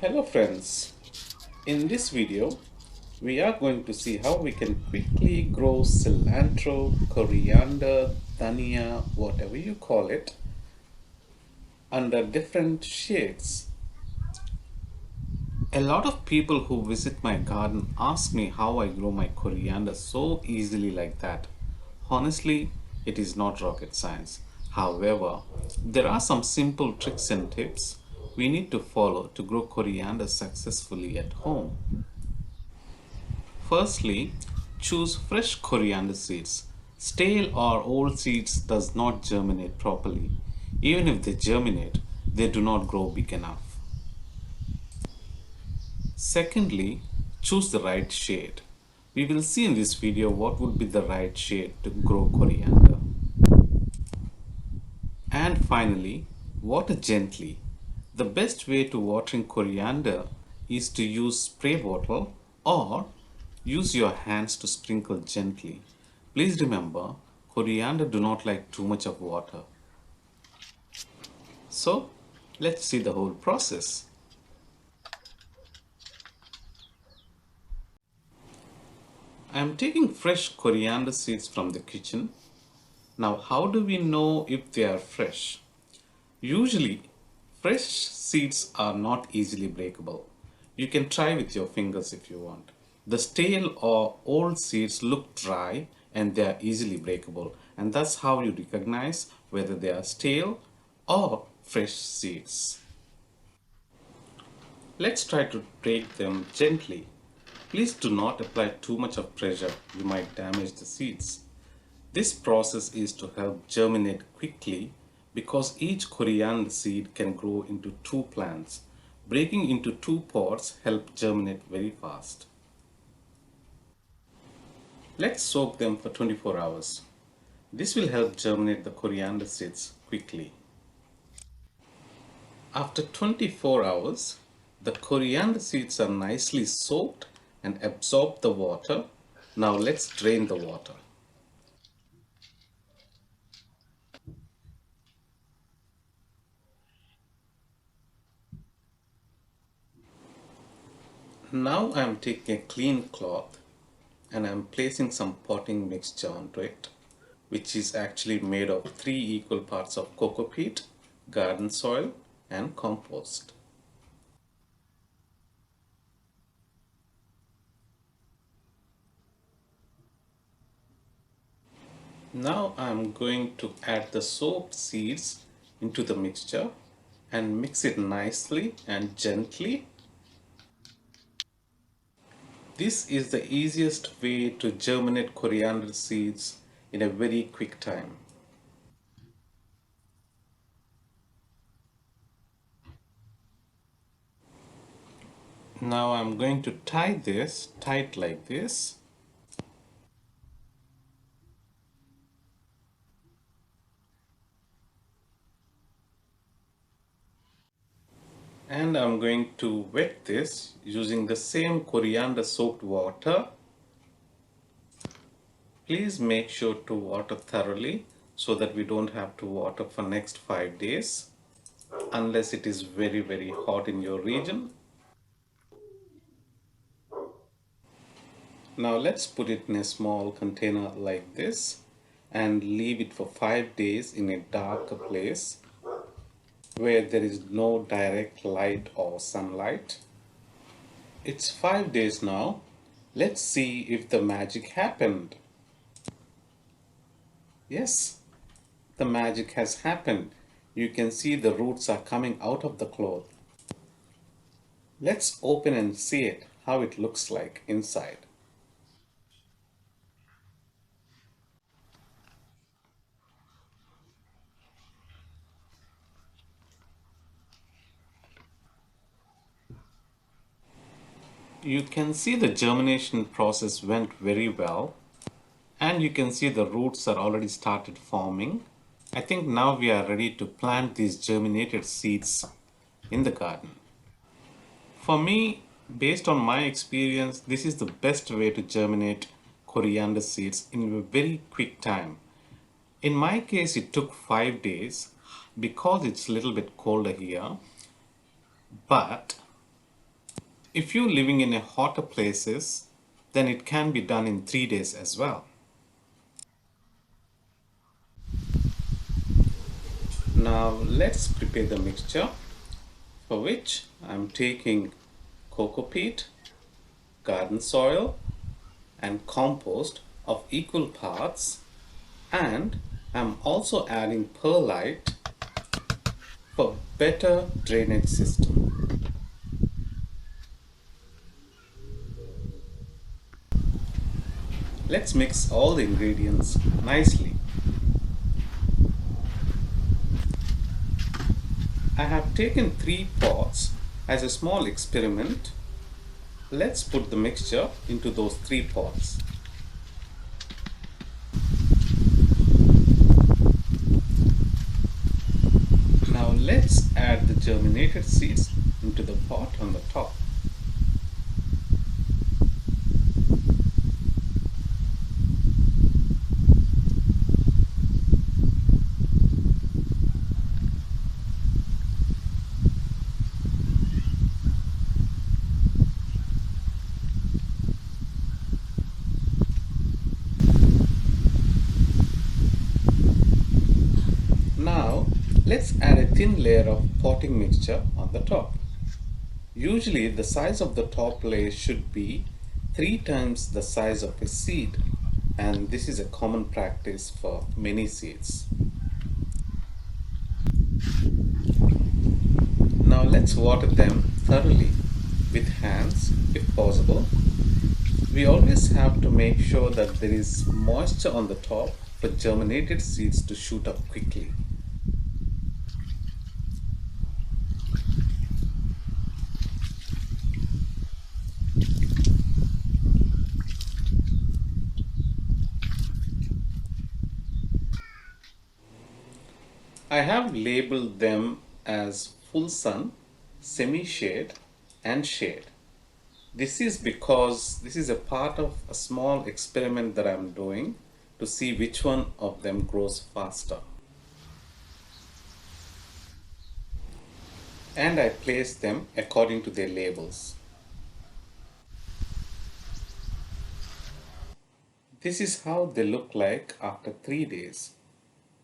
Hello friends, in this video we are going to see how we can quickly grow cilantro, coriander, dhania, whatever you call it, under different shades. A lot of people who visit my garden ask me how I grow my coriander so easily like that. Honestly, it is not rocket science. However, there are some simple tricks and tips we need to follow to grow coriander successfully at home. Firstly, choose fresh coriander seeds. Stale or old seeds does not germinate properly. Even if they germinate, they do not grow big enough. Secondly, choose the right shade. We will see in this video what would be the right shade to grow coriander. And finally, water gently. The best way to watering coriander is to use spray bottle or use your hands to sprinkle gently. Please remember, coriander do not like too much of water. So, let's see the whole process. I am taking fresh coriander seeds from the kitchen. Now, how do we know if they are fresh? Usually, fresh seeds are not easily breakable. You can try with your fingers if you want. The stale or old seeds look dry and they are easily breakable, and that's how you recognize whether they are stale or fresh seeds. Let's try to break them gently. Please do not apply too much of pressure, you might damage the seeds. This process is to help germinate quickly because each coriander seed can grow into two plants. Breaking into two pods help germinate very fast. Let's soak them for 24 hours. This will help germinate the coriander seeds quickly. After 24 hours, the coriander seeds are nicely soaked and absorb the water. Now let's drain the water. Now I am taking a clean cloth and I am placing some potting mixture onto it, which is actually made of 3 equal parts of coco peat, garden soil and compost. Now I am going to add the soaked seeds into the mixture and mix it nicely and gently. This is the easiest way to germinate coriander seeds in a very quick time. Now I'm going to tie this tight like this. And I'm going to wet this using the same coriander soaked water. Please make sure to water thoroughly so that we don't have to water for next 5 days unless it is very hot in your region. Now let's put it in a small container like this and leave it for 5 days in a dark place where there is no direct light or sunlight. It's 5 days now. Let's see if the magic happened. Yes, the magic has happened. You can see the roots are coming out of the cloth. Let's open and see it, how it looks like inside. You can see the germination process went very well, and you can see the roots are already started forming. I think now we are ready to plant these germinated seeds in the garden. For me, based on my experience, this is the best way to germinate coriander seeds in a very quick time. In my case, it took 5 days because it's a little bit colder here, but If you're living in a hotter places, then it can be done in 3 days as well. Now let's prepare the mixture, for which I'm taking coco peat, garden soil and compost of equal parts, and I'm also adding perlite for better drainage system. Let's mix all the ingredients nicely. I have taken 3 pots as a small experiment. Let's put the mixture into those 3 pots. Now let's add the germinated seeds into the pot on the top. Now let's add a thin layer of potting mixture on the top. Usually the size of the top layer should be 3 times the size of a seed, and this is a common practice for many seeds. Now let's water them thoroughly with hands if possible. We always have to make sure that there is moisture on the top for germinated seeds to shoot up quickly. I have labeled them as full sun, semi-shade and shade. This is because this is a part of a small experiment that I'm doing to see which one of them grows faster. And I place them according to their labels. This is how they look like after 3 days.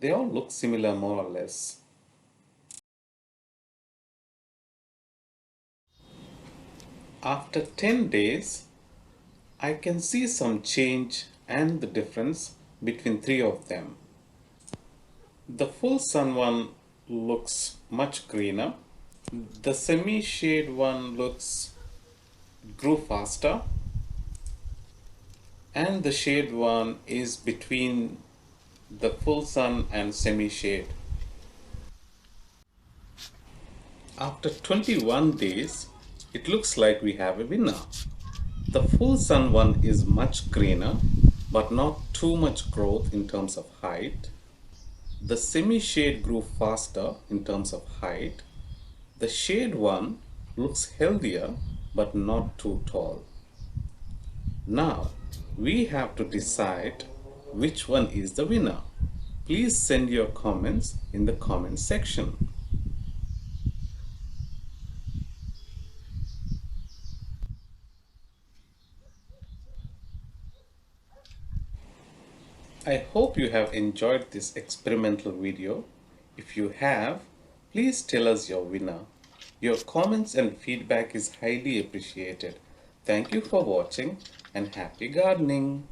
They all look similar more or less. After 10 days, I can see some change and the difference between 3 of them. The full sun one looks much greener. The semi-shade one grew faster, and the shade one is between the full sun and semi-shade. After 21 days, it looks like we have a winner. The full sun one is much greener, but not too much growth in terms of height. The semi-shade grew faster in terms of height. The shade one looks healthier, but not too tall. Now, we have to decide which one is the winner. Please send your comments in the comment section. I hope you have enjoyed this experimental video. If you have, please tell us your winner. Your comments and feedback is highly appreciated. Thank you for watching and happy gardening.